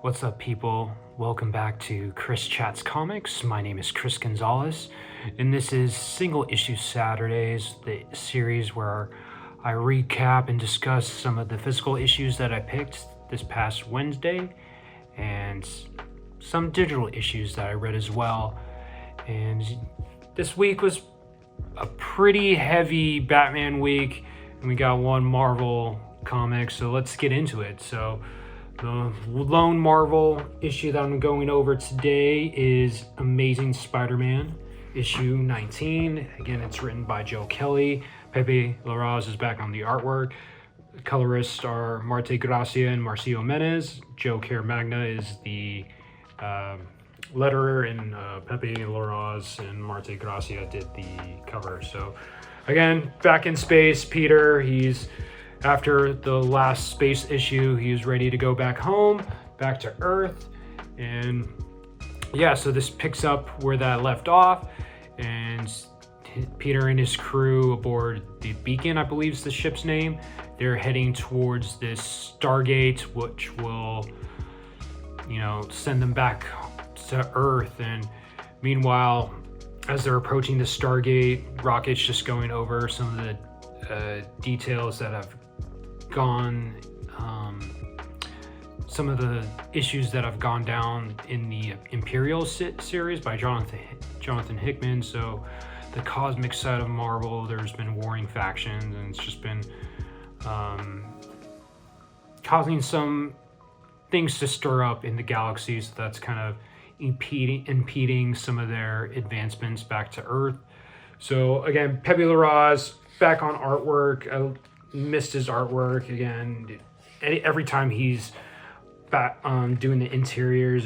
What's up, people? Welcome back to Chris Chats Comics. My name is Chris Gonzalez, and this is Single Issue Saturdays, the series where I recap and discuss some of the physical issues that I picked this past Wednesday, and some digital issues that I read as well. And this week was a pretty heavy Batman week, and we got one Marvel comic, so let's get into it. So the lone Marvel issue that I'm going over today is Amazing Spider-Man, issue 19. Again, it's written by Joe Kelly. Pepe Larraz is back on the artwork. The colorists are Marte Gracia and Marcio Menez. Joe Caramagna is the letterer, and Pepe Larraz and Marte Gracia did the cover. So, again, back in space, Peter, after the last space issue, he's ready to go back home, back to Earth. And yeah, so this picks up where that left off. And Peter and his crew aboard the Beacon, I believe is the ship's name. They're heading towards this Stargate, which will, send them back to Earth. And meanwhile, as they're approaching the Stargate, Rocket's just going over some of the details that have gone, some of the issues that have gone down in the Imperial series by Jonathan Hickman. So the cosmic side of Marvel, there's been warring factions, and it's just been causing some things to stir up in the galaxy. So that's kind of impeding some of their advancements back to Earth. So again, Pepe Larraz back on artwork. I missed his artwork again. Every time he's back doing the interiors,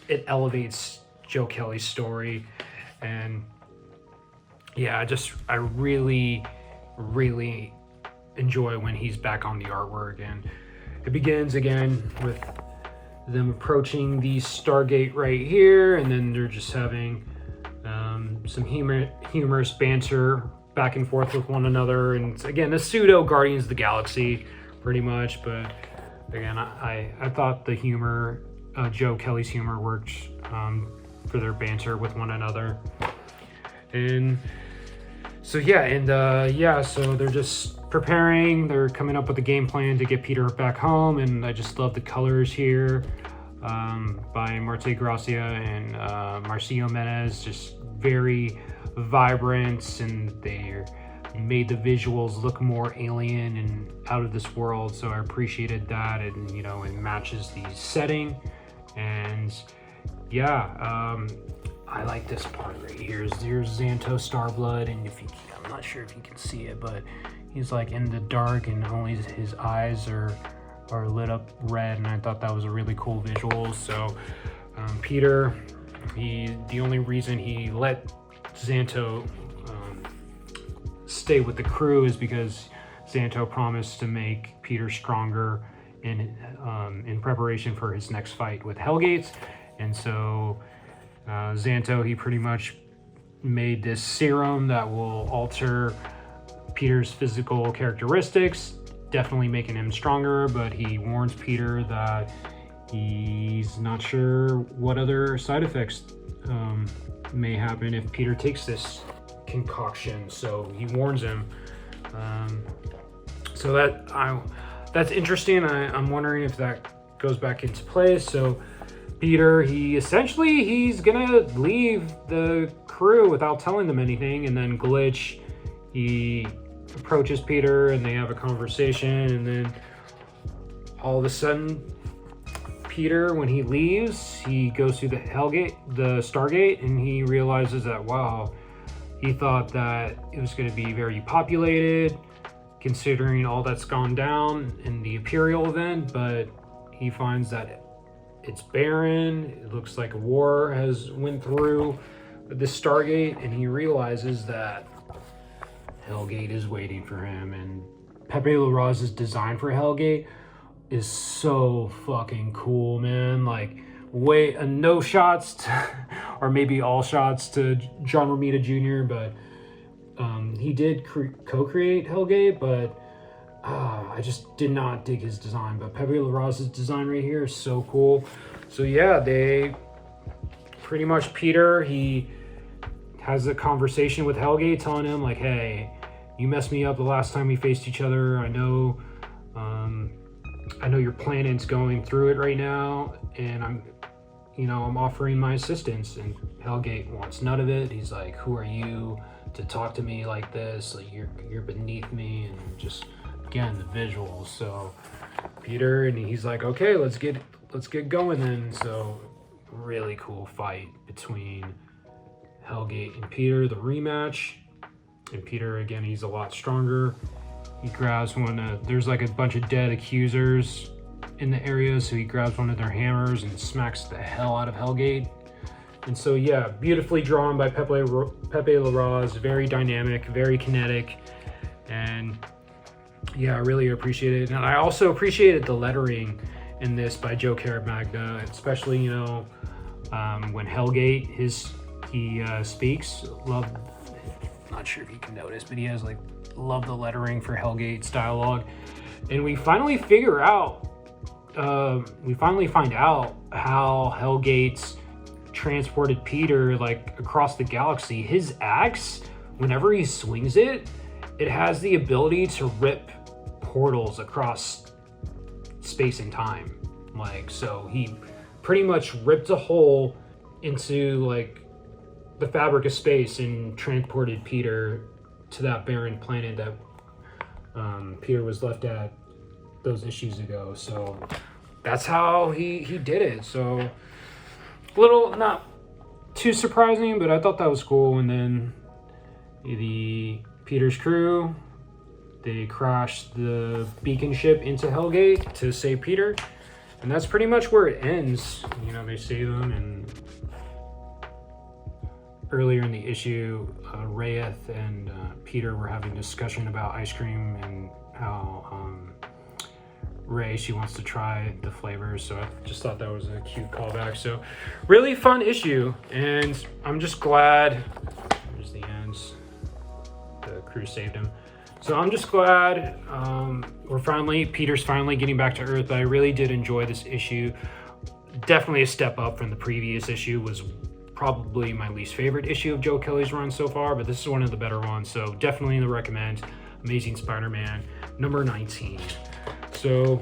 it elevates Joe Kelly's story. And yeah, I really enjoy when he's back on the artwork. And it begins again with them approaching the Stargate right here, and then they're just having some humorous banter back and forth with one another, and again, a pseudo Guardians of the Galaxy, pretty much. But again, I thought the humor, Joe Kelly's humor, worked for their banter with one another. And so so they're just preparing. They're coming up with a game plan to get Peter back home, and I just love the colors here by Marte Gracia and Marcio Menez, just very vibrant, and they made the visuals look more alien and out of this world. So I appreciated that, and it matches the setting. And I like this part right here. Here's Xanto Starblood, and I'm not sure if you can see it, but he's like in the dark, and only his eyes are lit up red, and I thought that was a really cool visual. So Peter, the only reason he let Xanto stay with the crew is because Xanto promised to make Peter stronger in preparation for his next fight with Hellgate. And so Xanto, he pretty much made this serum that will alter Peter's physical characteristics, definitely making him stronger, but he warns Peter that he's not sure what other side effects may happen if Peter takes this concoction. So he warns him. So that's interesting. I'm wondering if that goes back into place. So Peter, he's gonna leave the crew without telling them anything, and then Glitch, he approaches Peter and they have a conversation, and then all of a sudden Peter, when he leaves, he goes through the Stargate, and he realizes that, wow, he thought that it was going to be very populated considering all that's gone down in the Imperial event, but he finds that it's barren. It looks like a war has went through the Stargate, and he realizes that Hellgate is waiting for him. And Pepe Larraz's design for Hellgate is so fucking cool, man. Like, no shots or maybe all shots to John Romita Jr., but he did co-create Hellgate, but I just did not dig his design, but Pepe Larraz's design right here is so cool. So yeah, they pretty much, Peter, he has a conversation with Hellgate telling him like, hey, you messed me up the last time we faced each other. I know your planet's going through it right now, and I'm offering my assistance. And Hellgate wants none of it. He's like, who are you to talk to me like this? Like, you're beneath me. And just, again, the visuals. So Peter, and he's like, okay, let's get going then. So really cool fight between Hellgate and Peter, the rematch. And Peter, again, he's a lot stronger. He grabs there's like a bunch of dead accusers in the area, so he grabs one of their hammers and smacks the hell out of Hellgate. And so yeah, beautifully drawn by Pepe Larraz, very dynamic, very kinetic, and yeah, I really appreciate it. And I also appreciated the lettering in this by Joe Caramagna, especially when Hellgate he speaks. Not sure if you can notice, but he has love the lettering for Hellgate's dialogue. And we finally find out how Hellgate's transported Peter across the galaxy. His axe, whenever he swings it, it has the ability to rip portals across space and time. So he pretty much ripped a hole into the fabric of space and transported Peter to that barren planet that Peter was left at those issues ago. So that's how he did it. So a little not too surprising, but I thought that was cool. And then Peter's crew, they crashed the beacon ship into Hellgate to save Peter, and that's pretty much where it ends. They save him, and earlier in the issue, Rayeth and Peter were having a discussion about ice cream and how Ray, she wants to try the flavors. So I just thought that was a cute callback. So really fun issue, and I'm just glad. There's the ends. The crew saved him. So I'm just glad Peter's finally getting back to Earth. But I really did enjoy this issue. Definitely a step up from the previous issue. Was probably my least favorite issue of Joe Kelly's run so far, but this is one of the better ones. So definitely recommend Amazing Spider-Man number 19. So,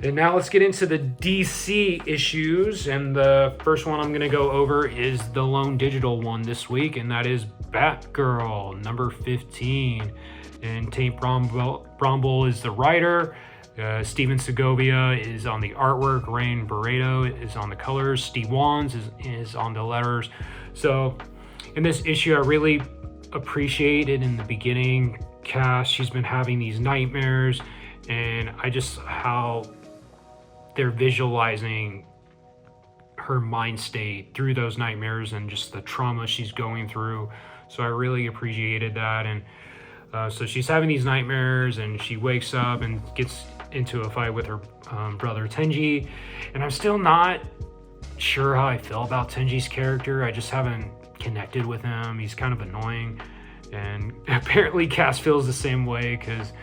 and now let's get into the DC issues. And the first one I'm going to go over is the lone digital one this week, and that is Batgirl number 15. And Tate Bromble is the writer. Steven Segovia is on the artwork. Rain Barreto is on the colors. Steve Wands is on the letters. So in this issue, I really appreciated in the beginning, Cass, she's been having these nightmares, and how they're visualizing her mind state through those nightmares and just the trauma she's going through. So I really appreciated that. And so she's having these nightmares, and she wakes up and gets into a fight with her brother Tenji, and I'm still not sure how I feel about Tenji's character. I just haven't connected with him. He's kind of annoying, and apparently Cass feels the same way, because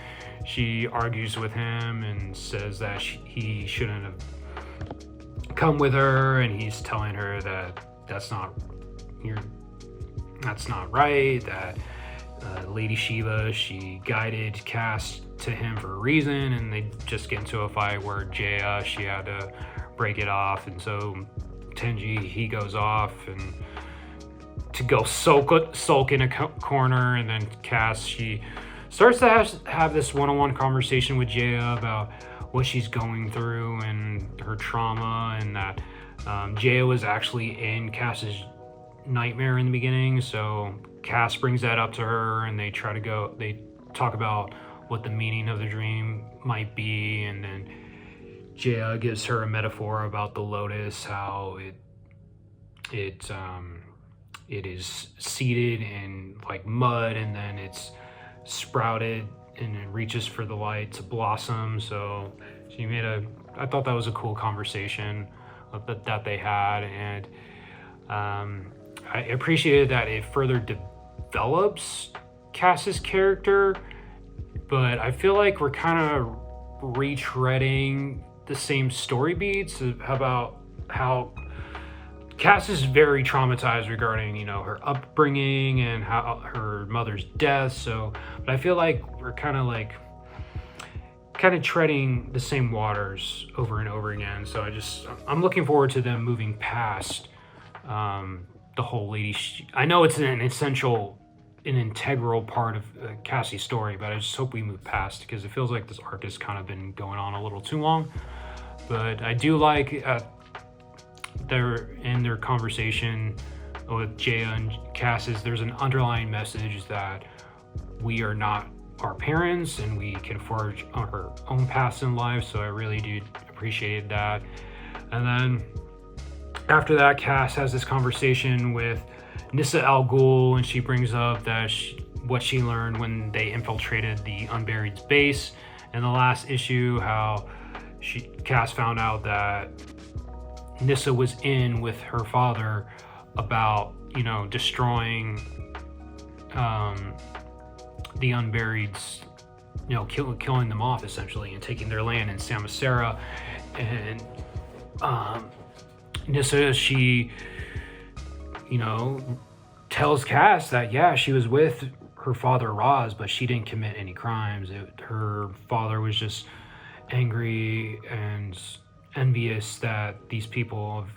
she argues with him and says that he shouldn't have come with her, and he's telling her that that's not right, that Lady Shiva, she guided Cass to him for a reason, and they just get into a fight where Jaya, she had to break it off, and so Tenji, he goes off and to go sulk in a corner, and then Cass, she starts to have this one-on-one conversation with Jaya about what she's going through and her trauma, and that Jaya was actually in Cass's nightmare in the beginning. So Cass brings that up to her, and they talk about what the meaning of the dream might be, and then Jaya gives her a metaphor about the lotus, how it is seeded in mud, and then it's sprouted and it reaches for the light to blossom. So I thought that was a cool conversation that they had, and I appreciated that it further develops Cass's character but I feel like we're kind of retreading the same story beats about how Cass is very traumatized regarding, her upbringing and how her mother's death. So, but I feel like we're kind of treading the same waters over and over again. So I'm looking forward to them moving past the whole lady. I know it's an integral part of Cassie's story, but I just hope we move past, because it feels like this arc has kind of been going on a little too long. But I do like their conversation with Jaya and Cass, there's an underlying message that we are not our parents and we can forge our own paths in life. So I really do appreciate that. And then after that, Cass has this conversation with Nyssa Al Ghul, and she brings up that what she learned when they infiltrated the Unburied's base in the last issue, how Cass found out that Nyssa was in with her father about, destroying the Unburied's, killing them off essentially and taking their land in Samosera. And Nyssa, she, tells Cass that, she was with her father Roz, but she didn't commit any crimes. Her father was just angry and envious that these people have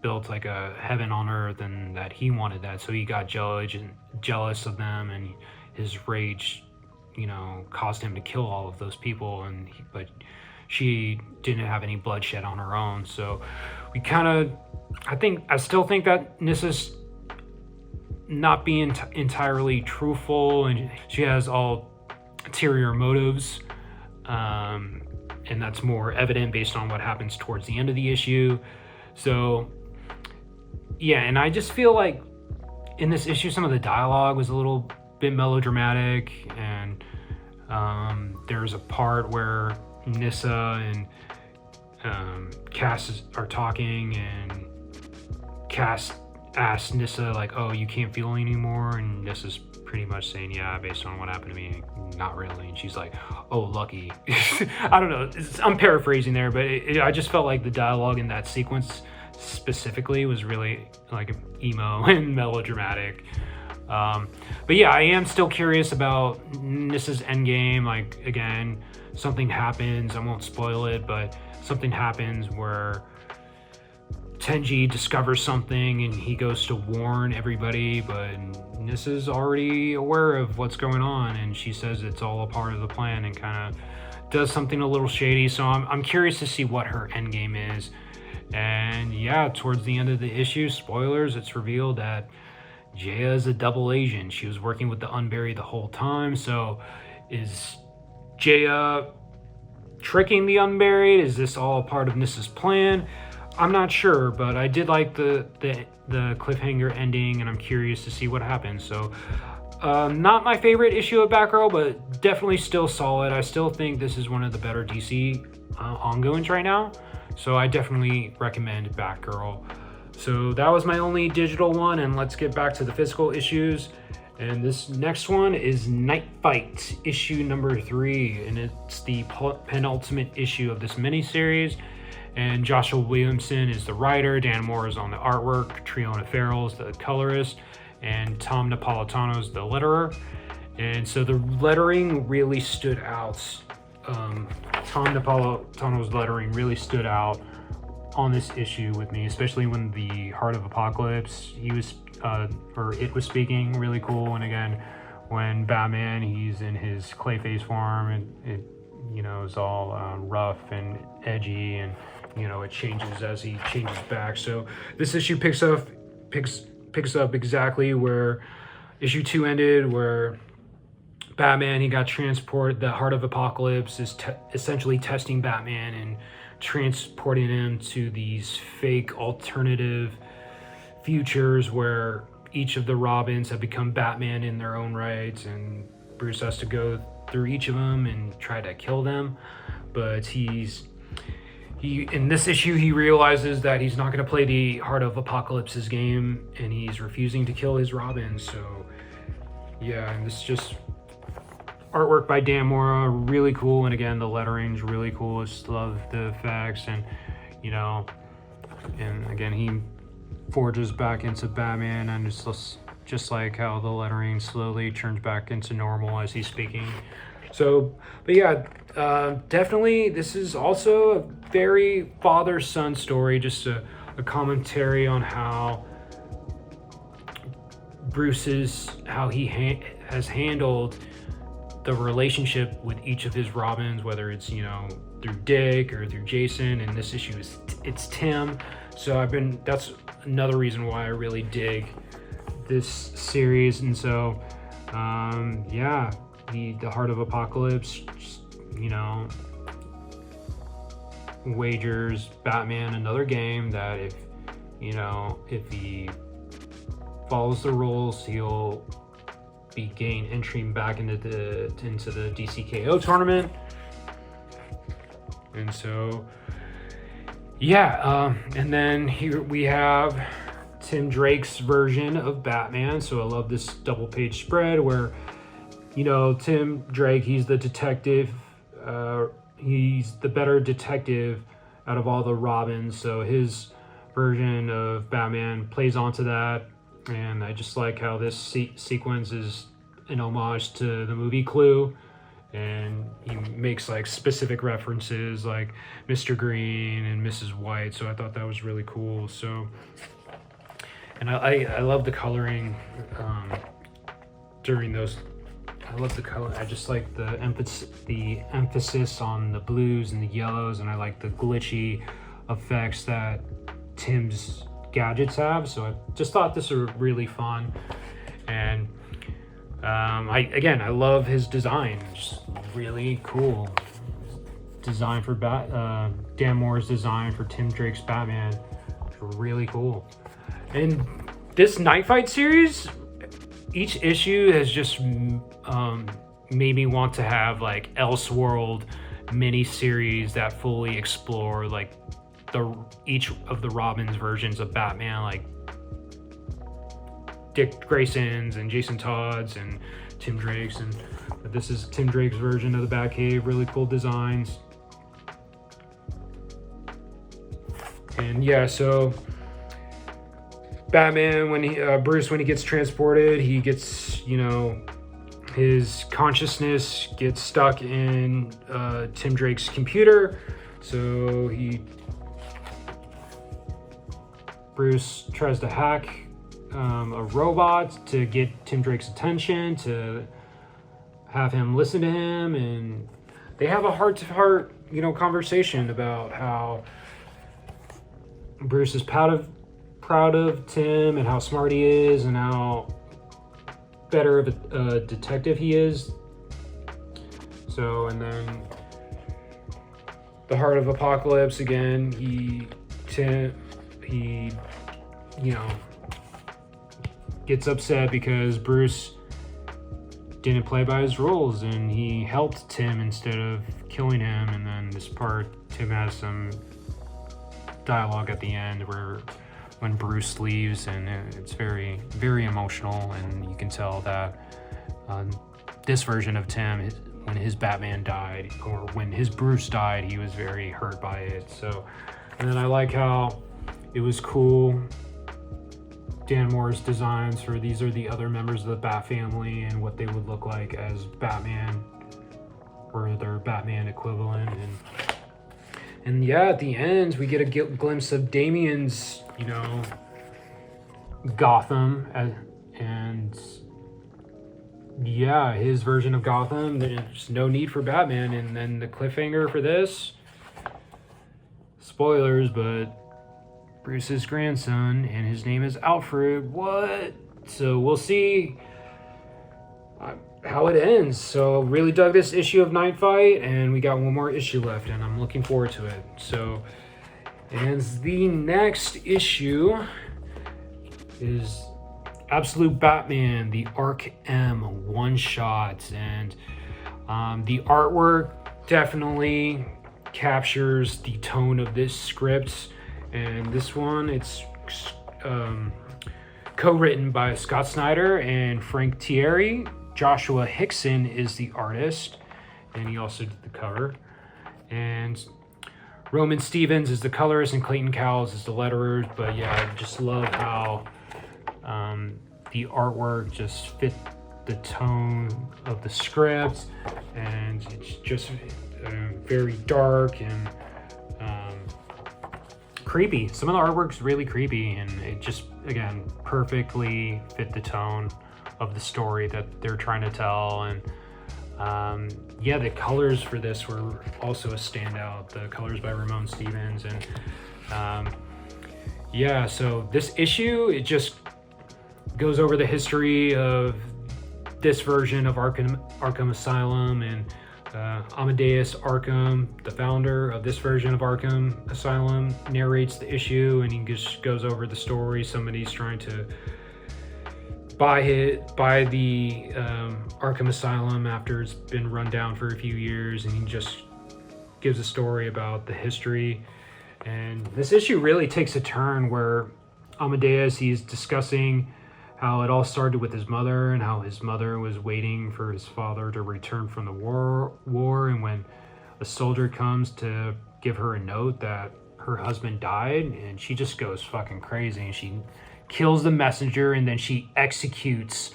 built like a heaven on earth and that he wanted that. So he got jealous of them, and his rage, caused him to kill all of those people. But she didn't have any bloodshed on her own. So we I still think that Nyssa's not being entirely truthful, and she has ulterior motives. And that's more evident based on what happens towards the end of the issue. So, yeah, and I just feel like in this issue, some of the dialogue was a little bit melodramatic, and there's a part where Nyssa and Cass are talking, and Cass asks Nyssa, like, oh, you can't feel anymore? And Nyssa's pretty much saying, yeah, based on what happened to me, not really. And she's like, oh, lucky. I don't know. I'm paraphrasing there, but I just felt like the dialogue in that sequence specifically was really like emo and melodramatic. But yeah, I am still curious about Nyssa's endgame. Like, again, something happens. I won't spoil it, but something happens where Tenji discovers something and he goes to warn everybody, but Nyssa's already aware of what's going on, and she says it's all a part of the plan and kind of does something a little shady. So I'm curious to see what her endgame is. And yeah, towards the end of the issue, spoilers, it's revealed that Jaya is a double agent. She was working with the Unburied the whole time. So is Jaya tricking the Unburied? Is this all a part of Nyssa's plan? I'm not sure, but I did like the cliffhanger ending, and I'm curious to see what happens. So, not my favorite issue of Batgirl, but definitely still solid. I still think this is one of the better DC ongoings right now. So I definitely recommend Batgirl. So that was my only digital one, and let's get back to the physical issues. And this next one is Knightfight, issue number 3, and it's the penultimate issue of this miniseries. And Joshua Williamson is the writer, Dan Moore is on the artwork, Triona Farrell is the colorist, and Tom Napolitano is the letterer. And so the lettering really stood out. Tom Napolitano's lettering really stood out on this issue with me, especially when the Heart of Apocalypse, it was speaking, really cool. And again, when Batman, he's in his Clayface form, and it, is all rough and edgy, and it changes as he changes back. So this issue picks up exactly where issue 2 ended, where Batman, he got transported. The Heart of Apocalypse is essentially testing Batman and transporting him to these fake alternative futures where each of the Robins have become Batman in their own rights, and Bruce has to go through each of them and try to kill them. But in this issue, he realizes that he's not going to play the Heart of Apocalypse's game, and he's refusing to kill his Robin. So yeah, and this just artwork by Dan Mora, really cool. And again, the lettering's really cool. I just love the effects, and and again, he forges back into Batman, and it's just like how the lettering slowly turns back into normal as he's speaking. So, but yeah, definitely this is also a very father-son story, just a commentary on how how he has handled the relationship with each of his Robins, whether it's through Dick or through Jason, and this issue it's Tim. So that's another reason why I really dig this series. And so yeah, the Heart of Apocalypse just, wagers Batman another game that if he follows the rules, he'll gain entry back into the DCKO tournament. And so yeah, and then here we have Tim Drake's version of Batman. So I love this double page spread where Tim Drake, he's the detective, he's the better detective out of all the Robins, so his version of Batman plays onto that. And I just like how this sequence is an homage to the movie Clue, and he makes like specific references like Mr. Green and Mrs. White, so I thought that was really cool. So, and I love the coloring during those. I love the color. I just like the emphasis on the blues and the yellows, and I like the glitchy effects that Tim's gadgets have. So I just thought this was really fun. And I love his design. Just really cool design for Dan Mora's design for Tim Drake's Batman. It's really cool. And this Knightfight series, each issue has just made me want to have like Elseworld mini series that fully explore like each of the Robin's versions of Batman, like Dick Grayson's and Jason Todd's and Tim Drake's, and this is Tim Drake's version of the Batcave. Really cool designs. And yeah, so Batman, when Bruce, when he gets transported, he gets, his consciousness gets stuck in Tim Drake's computer. So Bruce tries to hack a robot to get Tim Drake's attention, to have him listen to him, and they have a heart-to-heart, conversation about how Bruce is proud of Tim and how smart he is and how better of a detective he is. So, and then the Heart of Apocalypse again, he gets upset because Bruce didn't play by his rules and he helped Tim instead of killing him. And then this part, Tim has some dialogue at the end when Bruce leaves, and it's very, very emotional, and you can tell that this version of Tim, when his Batman died, or when his Bruce died, he was very hurt by it. So, and then I like how it was cool, Dan Mora's designs for these are the other members of the Bat family and what they would look like as Batman or their Batman equivalent. And yeah, at the end, we get a glimpse of Damian's, Gotham, and yeah, his version of Gotham. There's no need for Batman. And then the cliffhanger for this, spoilers, but Bruce's grandson, and his name is Alfred. What? So we'll see how it ends. So really dug this issue of Knightfight, and we got one more issue left, and I'm looking forward to it. So, and the next issue is Absolute Batman, the Ark M one-shot, and the artwork definitely captures the tone of this script. And this one, it's co-written by Scott Snyder and Frank Thierry, Joshua Hickson is the artist, and he also did the cover. And Roman Stevens is the colorist, and Clayton Cowles is the letterer. But yeah, I just love how the artwork just fit the tone of the script, and it's just very dark and creepy. Some of the artwork's really creepy, and it just, again, perfectly fit the tone of the story that they're trying to tell. And yeah, the colors for this were also a standout. The colors by Ramon Stevens. And yeah, so this issue, it just goes over the history of this version of Arkham Asylum, and Amadeus Arkham, the founder of this version of Arkham Asylum, narrates the issue, and he just goes over the story. Somebody's trying to buy the Arkham Asylum after it's been run down for a few years, and he just gives a story about the history. And this issue really takes a turn where Amadeus, he's discussing how it all started with his mother, and how his mother was waiting for his father to return from the war, and when a soldier comes to give her a note that her husband died, and she just goes fucking crazy, and she kills the messenger, and then she executes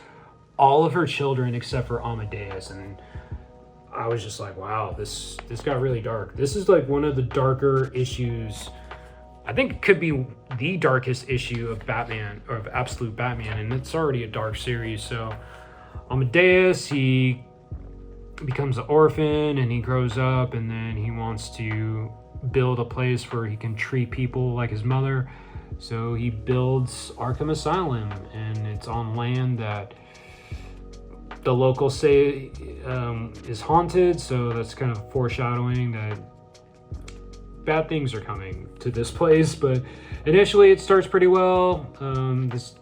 all of her children except for Amadeus. And I was just like, wow, this got really dark. This is like one of the darker issues. I think it could be the darkest issue of Batman, or of Absolute Batman, and it's already a dark series. So Amadeus, he becomes an orphan, and he grows up, and then he wants to build a place where he can treat people like his mother. So he builds Arkham Asylum, and it's on land that the locals say is haunted. So that's kind of foreshadowing that bad things are coming to this place. But initially it starts pretty well. This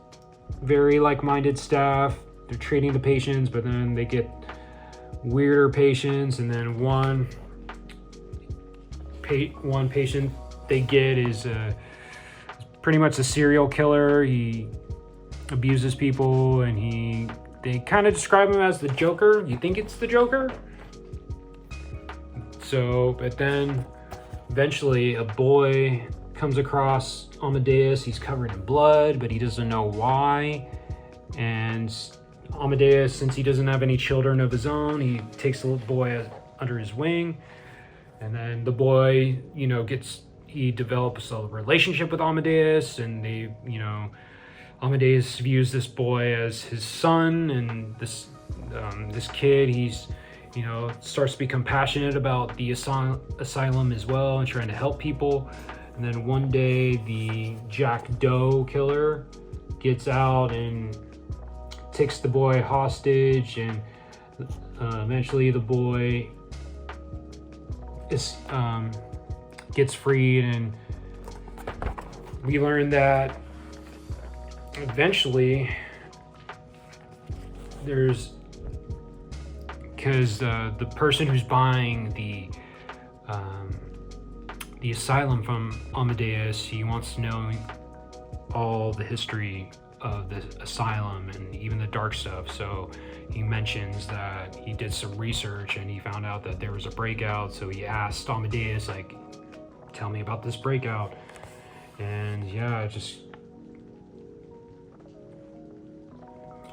very like-minded staff, they're treating the patients, but then they get weirder patients, and then one patient they get is pretty much a serial killer. He abuses people, and they kind of describe him as the Joker. You think it's the Joker? So, but then eventually a boy comes across Amadeus. He's covered in blood, but he doesn't know why. And Amadeus, since he doesn't have any children of his own, he takes the little boy under his wing. And then the boy, he develops a relationship with Amadeus, and Amadeus views this boy as his son, and this kid, he's starts to become passionate about the asylum as well, and trying to help people. And then one day the Jack Doe killer gets out and takes the boy hostage, and eventually the boy gets freed. And we learn that eventually because the person who's buying the asylum from Amadeus, he wants to know all the history of the asylum and even the dark stuff. So he mentions that he did some research, and he found out that there was a breakout. So he asked Amadeus, like, tell me about this breakout. And yeah, just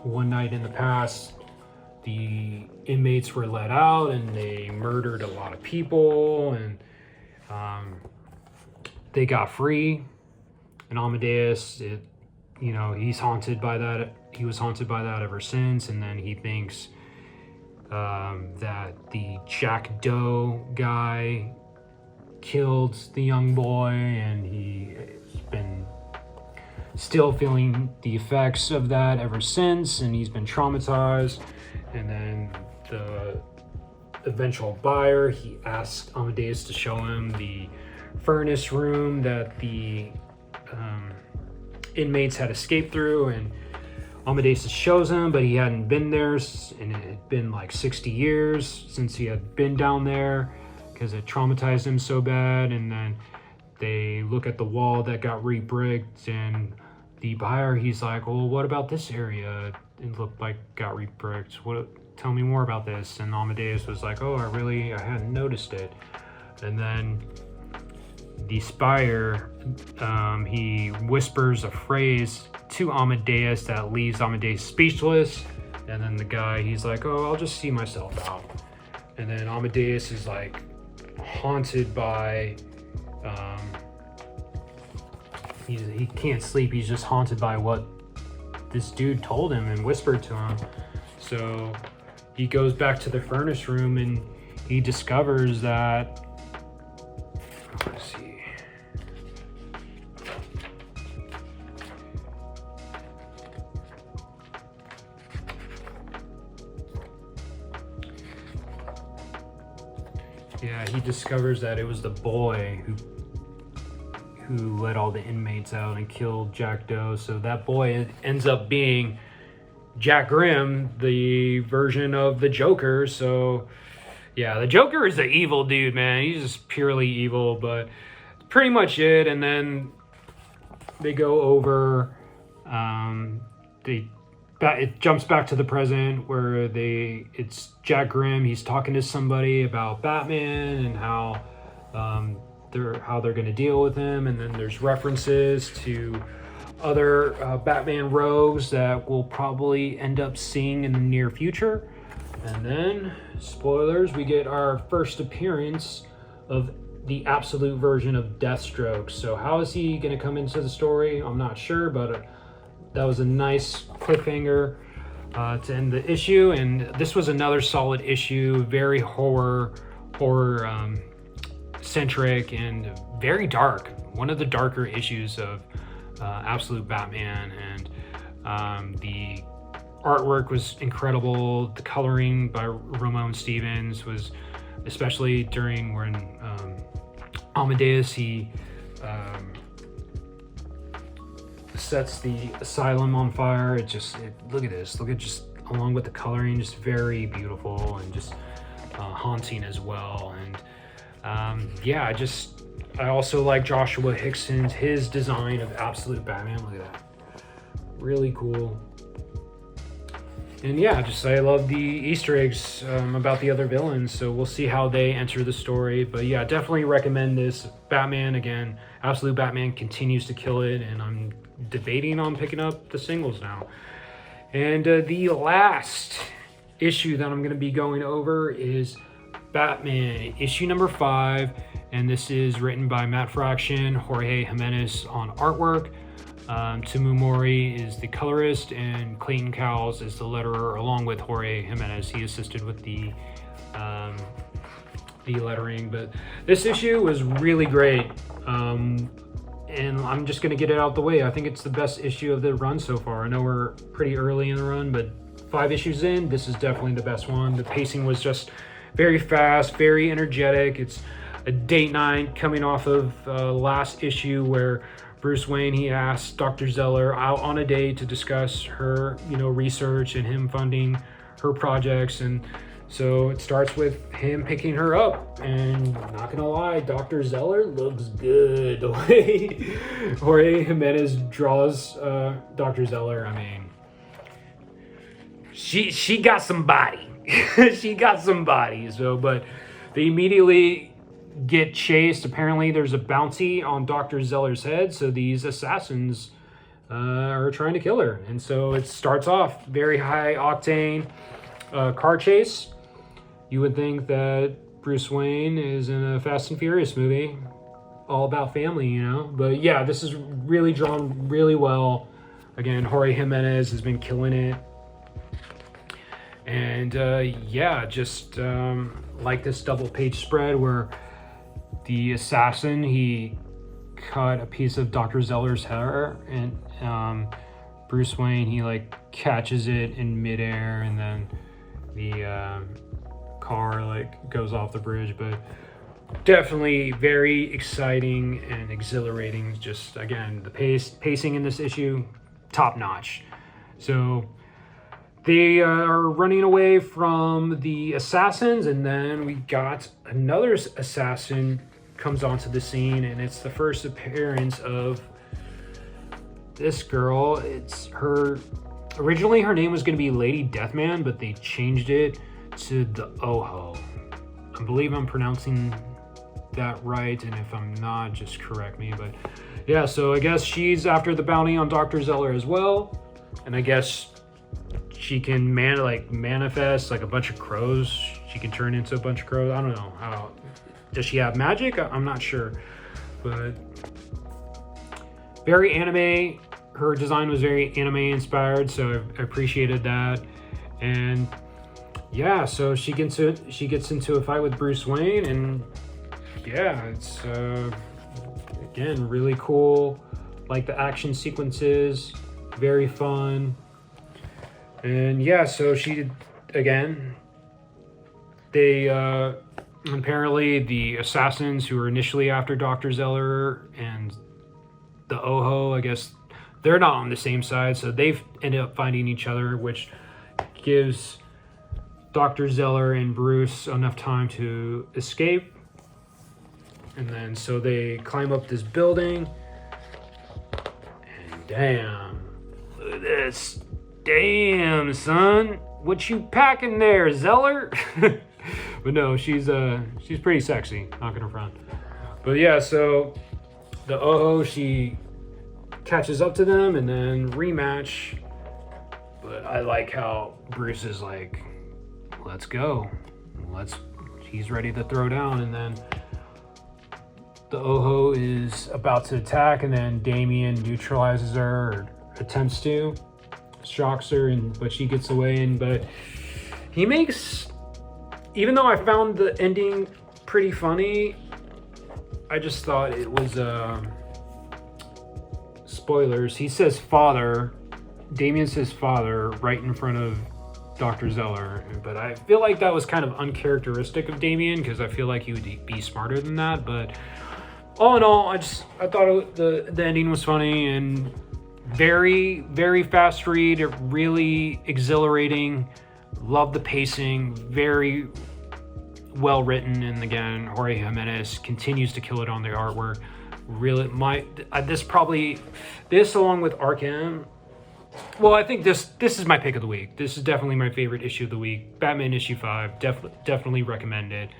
one night in the past, the inmates were let out, and they murdered a lot of people, and they got free. And Amadeus, he's haunted by that. He was haunted by that ever since. And then he thinks that the Jack Doe guy killed the young boy, and he's been still feeling the effects of that ever since, and he's been traumatized. And then the eventual buyer, he asked Amadeus to show him the furnace room that the inmates had escaped through, and Amadeus shows him, but he hadn't been there, and it had been like 60 years since he had been down there, because it traumatized him so bad. And then they look at the wall that got re-bricked, and the buyer, he's like, well, what about this area? It looked like got re-bricked. tell me more about this. And Amadeus was like, oh, I hadn't noticed it. And then the Spire, he whispers a phrase to Amadeus that leaves Amadeus speechless. And then the guy, he's like, oh, I'll just see myself out. And then Amadeus is like haunted by, he can't sleep. He's just haunted by what this dude told him and whispered to him. So he goes back to the furnace room and he discovers that, let's see. Yeah, he discovers that it was the boy who let all the inmates out and killed Jack Doe. So that boy ends up being Jack Grimm, the version of the Joker. So yeah, the Joker is the evil dude, man. He's just purely evil, but pretty much it. And then they go over, it jumps back to the present where it's Jack Grimm. He's talking to somebody about Batman and how they're going to deal with him. And then there's references to other Batman rogues that we'll probably end up seeing in the near future. And then, spoilers, we get our first appearance of the absolute version of Deathstroke. So how is he going to come into the story? I'm not sure, but that was a nice cliffhanger to end the issue. And this was another solid issue, very horror centric and very dark. One of the darker issues of Absolute Batman, and the artwork was incredible. The coloring by Ramon Stevens was, especially during when Amadeus, he sets the asylum on fire. Look at this. Look at just along with the coloring, just very beautiful and just haunting as well. And yeah, I also like Joshua Hickson's his design of Absolute Batman. Look at that, really cool. And yeah, I love the Easter eggs about the other villains, so we'll see how they enter the story. But yeah, definitely recommend this. Batman, again, Absolute Batman continues to kill it, and I'm debating on picking up the singles now. And the last issue that I'm going to be going over is Batman, issue number 5, and this is written by Matt Fraction, Jorge Jimenez on artwork. Timu Mori is the colorist, and Clayton Cowles is the letterer, along with Jorge Jimenez. He assisted with the lettering. But this issue was really great, and I'm just going to get it out the way. I think it's the best issue of the run so far. I know we're pretty early in the run, but 5 issues in, this is definitely the best one. The pacing was just very fast, very energetic. It's a date night coming off of last issue where Bruce Wayne, he asked Dr. Zeller out on a date to discuss her, research and him funding her projects. And so it starts with him picking her up. And I'm not gonna lie, Dr. Zeller looks good. The way Jorge Jimenez draws Dr. Zeller, I mean, she got some body. She got some body. So, but they immediately get chased. Apparently there's a bounty on Dr. Zeller's head, so these assassins are trying to kill her. And so it starts off very high octane car chase. You would think that Bruce Wayne is in a Fast and Furious movie, all about family, but yeah, this is really drawn really well. Again, Jorge Jimenez has been killing it. And yeah, just like this double page spread where the assassin, he cut a piece of Dr. Zeller's hair, and Bruce Wayne, he catches it in midair, and then the car goes off the bridge. But definitely very exciting and exhilarating. Just again, the pacing in this issue, top notch. So they are running away from the assassins, and then we got another assassin comes onto the scene, and it's the first appearance of this girl. It's her Originally, her name was going to be Lady Deathman, but they changed it to the Oho. I believe I'm pronouncing that right, and if I'm not, just correct me. But yeah, so I guess she's after the bounty on Dr. Zeller as well, and I guess she can manifest like a bunch of crows. She can turn into a bunch of crows. I don't know how. Does she have magic? I'm not sure, but very anime. Her design was very anime inspired, so I appreciated that. And yeah, so she gets into a fight with Bruce Wayne, and yeah, it's again really cool. Like the action sequences, very fun. And yeah, so they apparently the assassins who were initially after Dr. Zeller and the Oho, I guess they're not on the same side, so they've ended up finding each other, which gives Dr. Zeller and Bruce enough time to escape. And then so they climb up this building, and damn, look at this. Damn, son, what you packing there, Zeller? But no, she's pretty sexy, not gonna front. But yeah, so the Oho, she catches up to them and then rematch. But I like how Bruce is like, let's go. He's ready to throw down, and then the Oho is about to attack, and then Damian neutralizes her, or attempts to, shocks her, but she gets away. But he makes, even though I found the ending pretty funny, I just thought it was spoilers. He says father, Damian says father right in front of Dr. Zeller, but I feel like that was kind of uncharacteristic of Damian, because I feel like he would be smarter than that. But all in all, I thought the ending was funny and very, very fast read, really exhilarating. Love the pacing, very well written, and again, Jorge Jimenez continues to kill it on the artwork. Really, this along with Ark M. Well, I think this is my pick of the week. This is definitely my favorite issue of the week. Batman issue 5, definitely recommend it.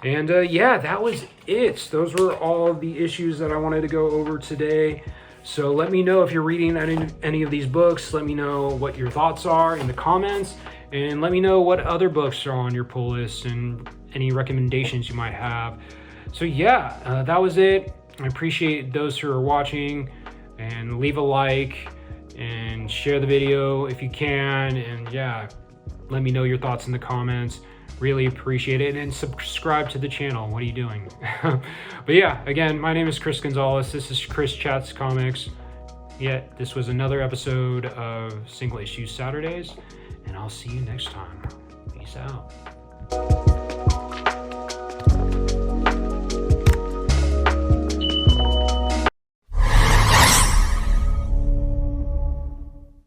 And yeah, that was it. Those were all the issues that I wanted to go over today. So let me know if you're reading any of these books. Let me know what your thoughts are in the comments, and let me know what other books are on your pull list and any recommendations you might have. So yeah, that was it. I appreciate those who are watching, and leave a like and share the video if you can, and yeah, let me know your thoughts in the comments. Really appreciate it, and subscribe to the channel. What are you doing? But yeah, again, my name is Chris Gonzalez. This is Chris Chats Comics. Yeah, this was another episode of Single Issue Saturdays, and I'll see you next time. Peace out.